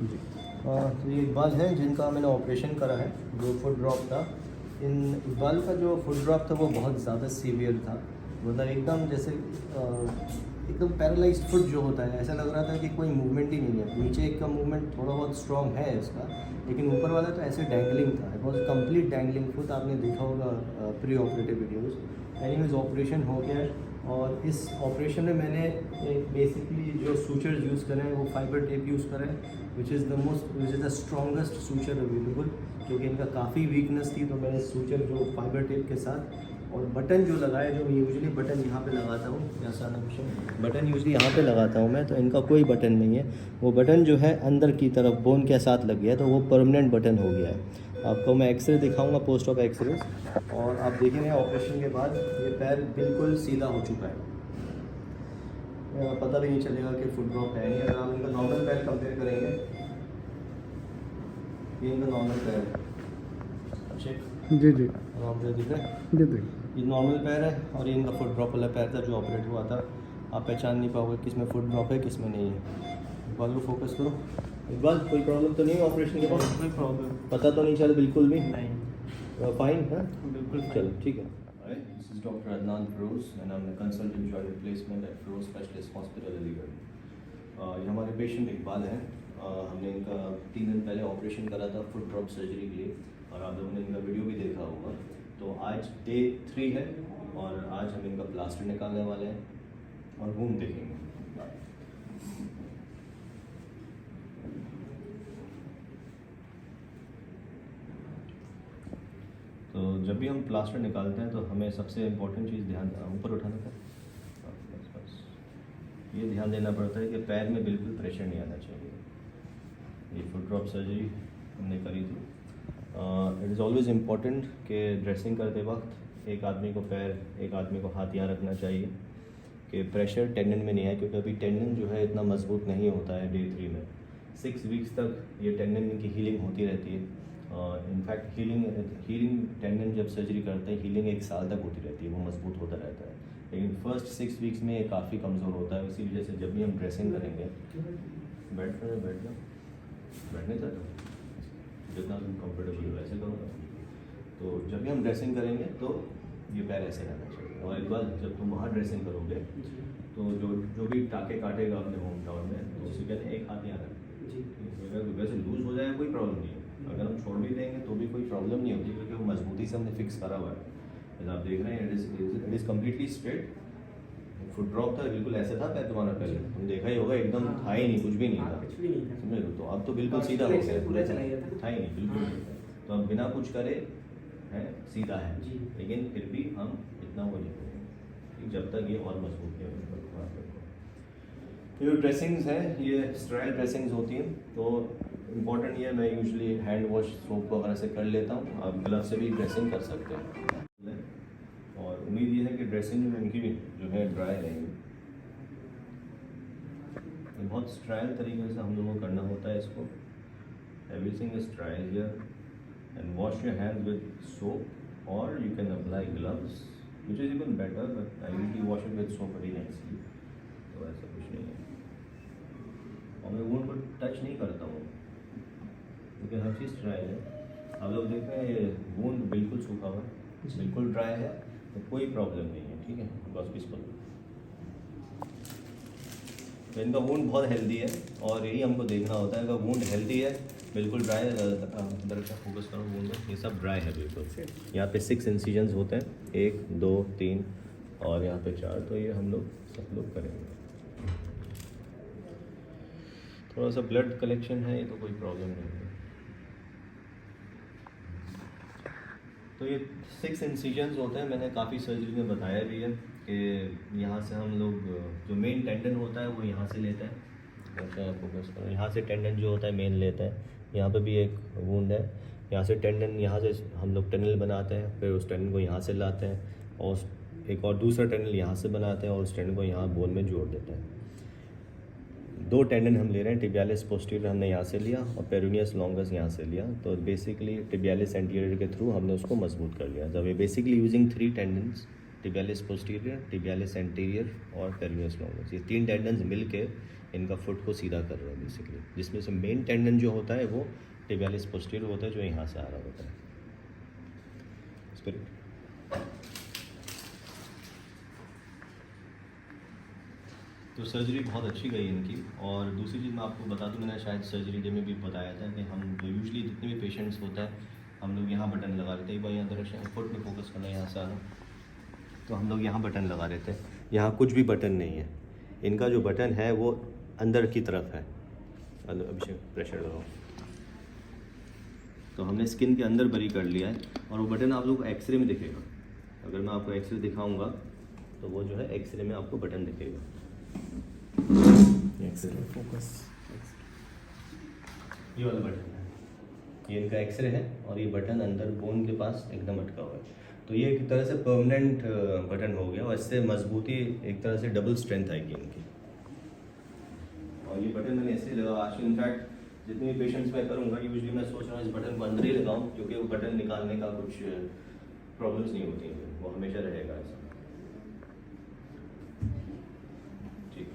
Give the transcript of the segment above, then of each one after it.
जी। तो ये इकबाल है जिनका मैंने ऑपरेशन करा है, जो फुट ड्रॉप था। इकबाल का जो फुट ड्रॉप था वो बहुत ज़्यादा सीवियर था, मतलब एकदम जैसे एकदम पैरालाइज्ड फुट जो होता है, ऐसा लग रहा था कि कोई मूवमेंट ही नहीं है। नीचे एक का मूवमेंट थोड़ा बहुत स्ट्रॉन्ग है इसका, लेकिन ऊपर वाला तो ऐसे डैंगलिंग था, it was complete dangling foot. आपने देखा होगा pre operative videos. Anyways operation हो गया है, और इस ऑपरेशन में मैंने बेसिकली जो सूचर्स यूज़ करें वो फाइबर टेप यूज़ करें, which is the strongest suture available, क्योंकि इनका काफ़ी वीकनेस थी। तो मैंने सूचर जो फाइबर टेप के साथ, और बटन जो लगाया, जो मैं यूजुअली बटन यहाँ पे लगाता हूँ, जैसा बटन यूजुअली यहाँ पे लगाता हूँ मैं, तो इनका कोई बटन नहीं है। वो बटन जो है अंदर की तरफ बोन के साथ लग गया है, तो वो परमानेंट बटन हो गया है। आपको मैं एक्सरे दिखाऊंगा, पोस्ट ऑप एक्सरे, और आप देखेंगे ऑपरेशन के बाद ये पैर बिल्कुल सीधा हो चुका है। पता भी नहीं चलेगा कि फुट ड्रॉप है नहीं। अगर आप इनका नॉर्मल पैर कंपेयर करेंगे, ये इनका नॉर्मल पैर है, चेक। जी जी आप दिख रहे हैं, जी जी। ये नॉर्मल पैर है, और ये इनका फुट ड्रॉप वाला पैर था जो ऑपरेट हुआ था। आप पहचान नहीं पाओगे किस में फुट ड्रॉप है किस में नहीं है। इकबाल को फोकस करो। इकबाल, कोई प्रॉब्लम तो नहीं है ऑपरेशन के बाद? कोई प्रॉब्लम पता तो नहीं चला बिल्कुल भी? नहीं, फाइन है, बिल्कुल चलो ठीक है। This is Dr. Adnan Feroz and I'm a consultant joint replacement at Feroz Specialist Hospital Aligarh. ये हमारे पेशेंट इकबाल हैं। हमने इनका 3 दिन पहले ऑपरेशन करा था फुट ड्रॉप सर्जरी के लिए, और आप लोगों ने इनका वीडियो भी देखा होगा। तो आज डे 3 है, और आज हम इनका प्लास्टर निकालने वाले हैं और वूंड देखेंगे। तो जब भी हम प्लास्टर निकालते हैं तो हमें सबसे इम्पोर्टेंट चीज़ ध्यान, ऊपर उठाना था, बस बस, ये ध्यान देना पड़ता है कि पैर में बिल्कुल प्रेशर नहीं आना चाहिए। ये फुट ड्रॉप सर्जरी हमने करी थी। इट इज़ ऑलवेज़ इम्पॉर्टेंट कि ड्रेसिंग करते वक्त एक आदमी को पैर, एक आदमी को हाथ यहाँ रखना चाहिए कि प्रेशर टेंडन में नहीं आए, क्योंकि अभी टेंडन जो है इतना मजबूत नहीं होता है डे 3 में। 6 वीक्स तक ये टेंडन की हीलिंग होती रहती है। इनफैक्ट हीलिंग टेंडन जब सर्जरी करते हैं, हीलिंग 1 साल तक होती रहती है, वो मजबूत होता रहता है। लेकिन फर्स्ट 6 वीक्स में ये काफ़ी कमज़ोर होता है। इसी वजह से जब भी हम ड्रेसिंग करेंगे, बैठ जाओ, बैठने तक जितना तुम कंफर्टेबल हो वैसे करो। तो जब भी हम ड्रेसिंग करेंगे तो ये पैर ऐसे रहना चाहिए। और एक बार जब तुम वहाँ ड्रेसिंग करोगे तो जो भी टाँके काटेगा अपने होम टाउन में, तो उसी कहते हैं एक हाथ यहाँ रखें। अगर वैसे लूज़ हो जाए कोई प्रॉब्लम नहीं है, अगर हम छोड़ भी देंगे तो भी कोई प्रॉब्लम नहीं होती, क्योंकि वो मजबूती से हमने फिक्स करा हुआ है। जैसे आप देख रहे हैं, it is completely straight. Foot drop था बिल्कुल ऐसे था पैर तुम्हारा, पहले तुम देखा ही होगा, एकदम था ही नहीं, कुछ भी नहीं था, समझ लो। तो अब तो बिल्कुल सीधा हो गया, था ही नहीं, बिल्कुल नहीं था। तो अब बिना कुछ करे है सीधा है, लेकिन फिर भी हम इतना वो नहीं करेंगे जब तक ये और मजबूत नहीं होगा। तो जो ड्रेसिंग्स हैं ये स्टेराइल ड्रेसिंग्स होती हैं, तो इम्पॉर्टेंट ये, मैं यूजुअली हैंड वॉश सोप वगैरह से कर लेता हूँ। आप ग्लव से भी ड्रेसिंग कर सकते हैं, और उम्मीद ये है कि ड्रेसिंग इनकी जो है ड्राई रहेगी। बहुत स्ट्राइल तरीके से हम लोगों को करना होता है इसको। Everything is trial here, and wash your hands with soap, और you can apply gloves which is even better, but I usually wash it with soap very nicely. तो ऐसा कुछ नहीं है, और मैं वुंड को टच नहीं करता हूँ क्योंकि हर चीज़ ड्राई है। आप लोग देख रहे हैं वुंड बिल्कुल सूखा हुआ है, बिल्कुल ड्राई है, तो कोई प्रॉब्लम नहीं है, ठीक है। बस पीसफुल, तो इनका वुंड बहुत हेल्दी है, और यही हमको देखना होता है। अगर वुंड हेल्दी है, बिल्कुल ड्राई है, दरअसल फोकस करो वुंड में, ये सब ड्राई है बिल्कुल। यहाँ पे 6 इंसिजन्स होते हैं, 1 2 3 और यहाँ पे 4, तो ये हम लोग सब लोग करेंगे। थोड़ा सा ब्लड कलेक्शन है, ये तो कोई प्रॉब्लम नहीं है। तो ये 6 इंसिजन्स होते हैं, मैंने काफ़ी सर्जरी में बताया भी है कि यहाँ से हम लोग जो मेन टेंडन होता है वो यहाँ से लेते हैं। अच्छा फोकस करो, यहाँ से टेंडन जो होता है मेन लेते हैं। यहाँ पे भी एक वुंड है, यहाँ से टेंडन, यहाँ से हम लोग टनल बनाते हैं, फिर उस टेंडन को यहाँ से लाते हैं, और एक और दूसरा टनल यहाँ से बनाते हैं, और उस टेंडन को यहाँ बोन में जोड़ देते हैं। 2 टेंडन हम ले रहे हैं, टिबियालिस पोस्टीरियर हमने यहाँ से लिया, और पेरोनियस लॉन्गस यहाँ से लिया। तो बेसिकली टिबियालिस एंटीरियर के थ्रू हमने उसको मजबूत कर लिया। जब ये basically using 3 tendons, tibialis posterior, tibialis anterior और पेरोनियस लॉन्गस, ये 3 टेंडन्स मिल के इनका फुट को सीधा कर रहा है बेसिकली, जिसमें से मेन टेंडन जो होता है वो टिबियालिस पोस्टीरियर होता है, जो यहाँ से आ रहा होता है। स्पिरिट तो सर्जरी बहुत अच्छी गई इनकी। और दूसरी चीज़ मैं आपको बता दूं, मैंने शायद सर्जरी डे में भी बताया था कि हम जो यूजुअली जितने भी पेशेंट्स होता है हम लोग यहाँ बटन लगा लेते हैं। एक बार यहाँ दर्शन फुट में फोकस करना, यहाँ से आना, तो हम लोग यहाँ बटन लगा लेते हैं। यहाँ कुछ भी बटन नहीं है, इनका जो बटन है वो अंदर की तरफ है। अभिषेक प्रेशर लगाओ, तो हमने स्किन के अंदर बरी कर लिया है। और वो बटन आप लोग को एक्सरे में दिखेगा। अगर मैं आपको एक्सरे दिखाऊंगा तो वो जो है एक्सरे में आपको बटन दिखेगा। एक्सरे फोकस, ये वाला बटन है, ये इनका एक्सरे है और ये बटन अंदर बोन के पास एकदम अटका हुआ है। तो ये एक तरह से परमानेंट बटन हो गया और इससे मजबूती, एक तरह से डबल स्ट्रेंथ आएगी इनकी। और ये बटन मैंने ऐसे लगा, आज इनफैक्ट जितने भी पेशेंट्स मैं करूँगा यूजुअली मैं सोच रहा हूँ इस बटन को अंदर ही लगाऊँ, क्योंकि वो बटन निकालने का कुछ प्रॉब्लम्स नहीं होती हैं, वो हमेशा रहेगा ऐसा। ठीक,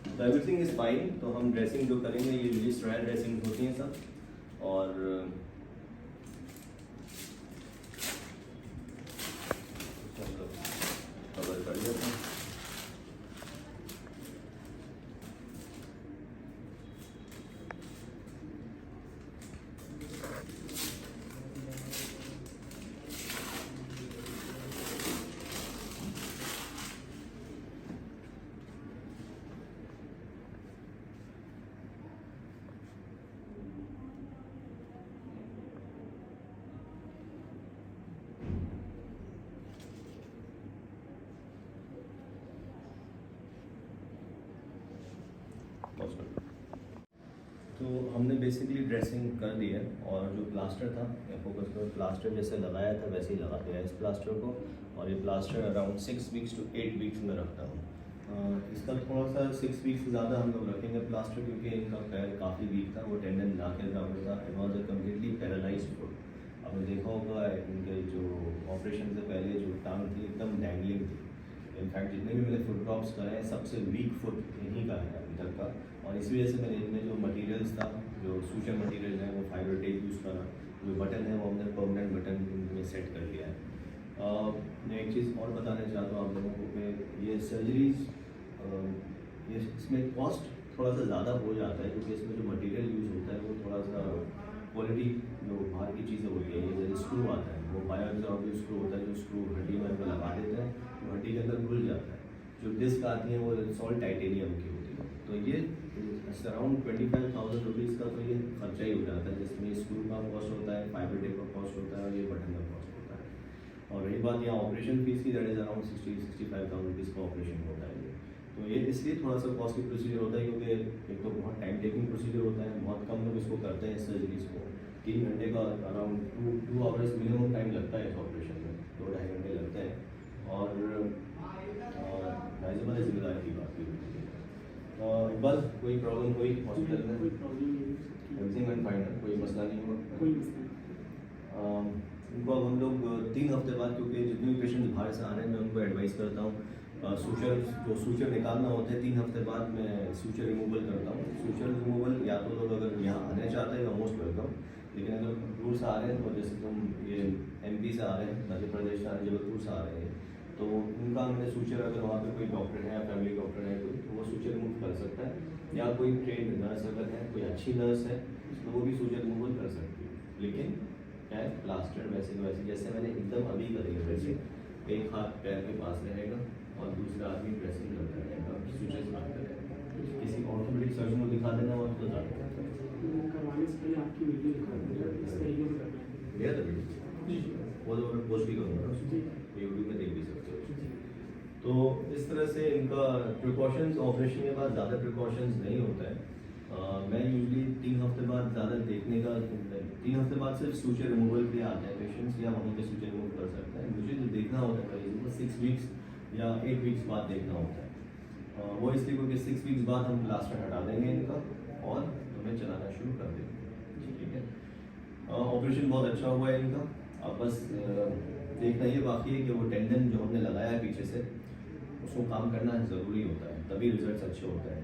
तो एवरीथिंग इज फाइन। तो हम ड्रेसिंग जो करेंगे ये यूजुअली स्ट्रैंड ड्रेसिंग होती हैं सब, और कवर कर लेते हैं। तो हमने बेसिकली ड्रेसिंग कर दी है, और जो प्लास्टर था फोकस पर, प्लास्टर जैसे लगाया था वैसे ही लगा दिया इस प्लास्टर को। और ये plaster around 6 weeks to 8 weeks में रखता हूँ। इसका थोड़ा सा 6 वीक्स से ज़्यादा हम लोग रखेंगे प्लास्टर, क्योंकि इनका पैर काफ़ी वीक था, वो टेंडन ला के बराबर था। It was a completely paralysed foot. आपने देखा होगा इनके जो ऑपरेशन से पहले जो टांग थी एकदम डैंगलिंग थी। इनफैक्ट जितने भी मैंने फुट ड्रॉप्स कराए सबसे वीक फुट इन्हीं का है अभी तक का। और इस वजह से मैंने इनमें जो मटेरियल्स था, जो सूचर मटेरियल है, वो फाइबर टेप यूज़ करा। जो बटन है वो हमने परमानेंट बटन इनमें सेट कर लिया है। मैं एक चीज़ और बताना चाहता हूँ आप लोगों को कि ये सर्जरीज, ये इसमें कॉस्ट थोड़ा सा ज़्यादा हो जाता है, क्योंकि इसमें जो मटेरियल यूज़ होता है वो थोड़ा सा क्वालिटी, जो बाहर की चीज़ें होती है, ये जो स्क्रू आता है वो बायोएब्जॉर्बिव स्क्रू होता है, जो स्क्रू हड्डी में लगा देते हैं, तो हड्डी के अंदर घुल जाता है। जो डिस्क आती है वो सॉल्ट टाइटेनियम की होती है। तो ये अराउंड 25,000 रुपीज़ का तो ये खर्चा ही हो जाता है, जिसमें स्क्रू का कॉस्ट होता है, फाइबर टेप का कॉस्ट होता है और ये बटन का कॉस्ट होता है। और रही बात यहाँ ऑपरेशन फीस की, दैट इज़ अराउंड 60-65,000 रुपीज़ का ऑपरेशन होता है ये। तो ये इसलिए थोड़ा सा कॉस्टली प्रोसीजर होता है, क्योंकि एक तो बहुत टाइम टेकिंग प्रोसीजर होता है, बहुत कम लोग इसको करते हैं सर्जरीज को। 3 घंटे का अराउंड 2 आवर्स मिनिमम टाइम लगता है इस ऑपरेशन में, 2-2.5 घंटे लगते हैं। और लाइजमल जिम्मेदारी की बात हुई। बस कोई प्रॉब्लम हुई हॉस्पिटल में? एवरीथिंग वेंट फाइन, कोई मसला नहीं हुआ, कोई मसला। उनको अब हम लोग 3 हफ्ते बाद, क्योंकि जितने भी पेशेंट बाहर से आ रहे हैं मैं उनको एडवाइस करता हूँ सूचर निकालना होता है 3 हफ्ते बाद मैं सूचर रिमूवल करता हूँ। सूचर रिमूवल या तो लोग अगर यहाँ आने चाहते हैं तो मोस्ट वेलकम, लेकिन अगर दूर से आ रहे हैं, तो जैसे तुम ये MP से आ रहे हैं, मध्य प्रदेश से आ रहे हैं, जबलपुर से आ रहे हैं, तो उनका मैंने सूचर, अगर वहाँ पे कोई डॉक्टर है या फैमिली डॉक्टर है कोई, तो वो सूचर रिमूव कर सकता है, या कोई ट्रेंड नर्स अगर है, कोई अच्छी नर्स है तो वो भी सूचर रिमूवल कर सकती है। लेकिन क्या है, प्लास्टर वैसे जैसे मैंने एकदम अभी करी है वैसे, एक हाथ पैर के पास रहेगा और दूसरा आदमी ड्रेसिंग करता रहेगा, सूचर मारता रहेगा। किसी ऑर्थोपेडिक सर्जन को दिखा देना और बता देना करवाने से पहले आपकी वीडियो दिखा देना, इसका यूज़ करना है। लिया था वीडियो, वो तो मैं पोस्ट भी करूँगा, यूट्यूब में देख भी सकते हो। तो इस तरह से इनका प्रिकॉशंस, ऑपरेशन के बाद ज़्यादा प्रिकॉशंस नहीं होता है। मैं यूजली 3 हफ्ते बाद ज़्यादा देखने का, 3 हफ्ते बाद सिर्फ सूचर रिमूवल के आता है पेशेंट्स, या वहीं पे सूचर रिमूव कर सकता है। मुझे जो देखना होता है मरीज को 6 वीक्स या 8 वीक्स बाद देखना होता है। वो इसलिए क्योंकि 6 वीक्स बाद हम प्लास्टर हटा देंगे इनका और हमें चलाना शुरू कर देंगे। ठीक है, ऑपरेशन बहुत अच्छा हुआ है इनका। अब बस देखना ये बाकी है कि वो टेंडन जो हमने लगाया है पीछे से, उसको काम करना ज़रूरी होता है, तभी रिजल्ट्स अच्छे होते हैं।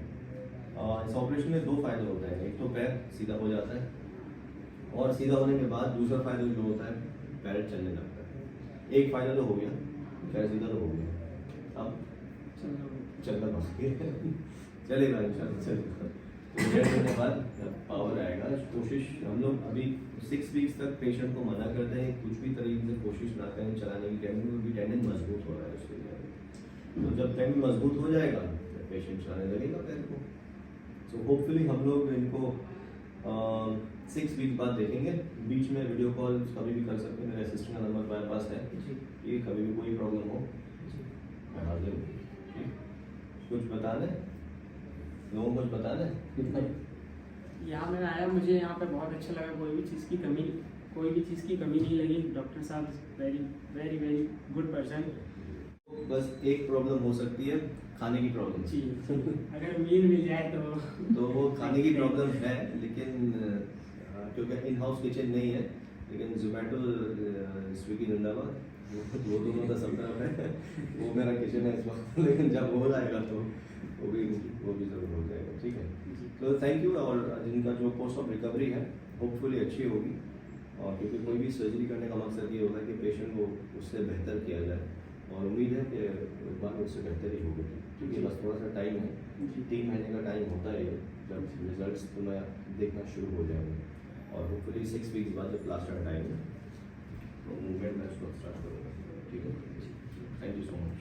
इस ऑपरेशन में 2 फ़ायदे होते हैं, एक तो पैर सीधा हो जाता है और सीधा होने के बाद दूसरा फ़ायदा जो होता है पैर चलने लगता है। एक फ़ायदा तो हो गया, पैर सीधा तो हो गया, अब चलना बाकी है। चलेगा इंशाल्लाह चलेगा। तो 1.5 महीने बाद पावर आएगा। कोशिश हम लोग अभी 6 वीक्स तक पेशेंट को मना करते हैं कुछ भी तरीके से कोशिश ना करें चलाने की, टेंडन मजबूत हो रहा है उसके लिए। तो जब टेंडन मजबूत हो जाएगा तो पेशेंट चलाने लगेगा पैर को। सो होपफुली हम लोग इनको 6 वीक बाद देखेंगे। बीच में वीडियो कॉल कभी भी कर सकते हैं, मेरे असिस्टेंट का नंबर मेरे पास है, ये कभी भी कोई प्रॉब्लम हो मैं हाजिर हूँ। कुछ बता दें लोगों को, कुछ बता दें। यहाँ मैंने आया, मुझे यहाँ पे बहुत अच्छा लगा, कोई भी चीज़ की कमी नहीं लगी। डॉक्टर साहब very very very good person. बस एक प्रॉब्लम हो सकती है, खाने की प्रॉब्लम। जी अगर मील मिल जाए तो वो खाने की प्रॉब्लम है, लेकिन क्योंकि इन हाउस किचन नहीं है, लेकिन जोमेटो स्विगी जिंदाबाद, वो दोनों का सब तरफ है। वो मेरा किचन है इस वक्त, लेकिन जब हो जाएगा तो वो भी ज़रूर हो जाएगा। ठीक है, तो थैंक यू। और जिनका जो कोर्स ऑफ रिकवरी है होपफुली अच्छी होगी, और क्योंकि कोई भी सर्जरी करने का मकसद ये होता है कि पेशेंट को उससे बेहतर किया जाए, और उम्मीद है कि एक बार उससे बेहतर ही होगी। क्योंकि बस थोड़ा सा टाइम है, 3 महीने का टाइम होता है जब रिजल्ट्स तुम्हें देखना शुरू हो जाएंगे, और होपफुली 6 वीक्स बाद जब लास्ट टाइम है तो मूवमेंट मैं उसको स्टार्ट करूँगा। ठीक है, थैंक यू सो मच।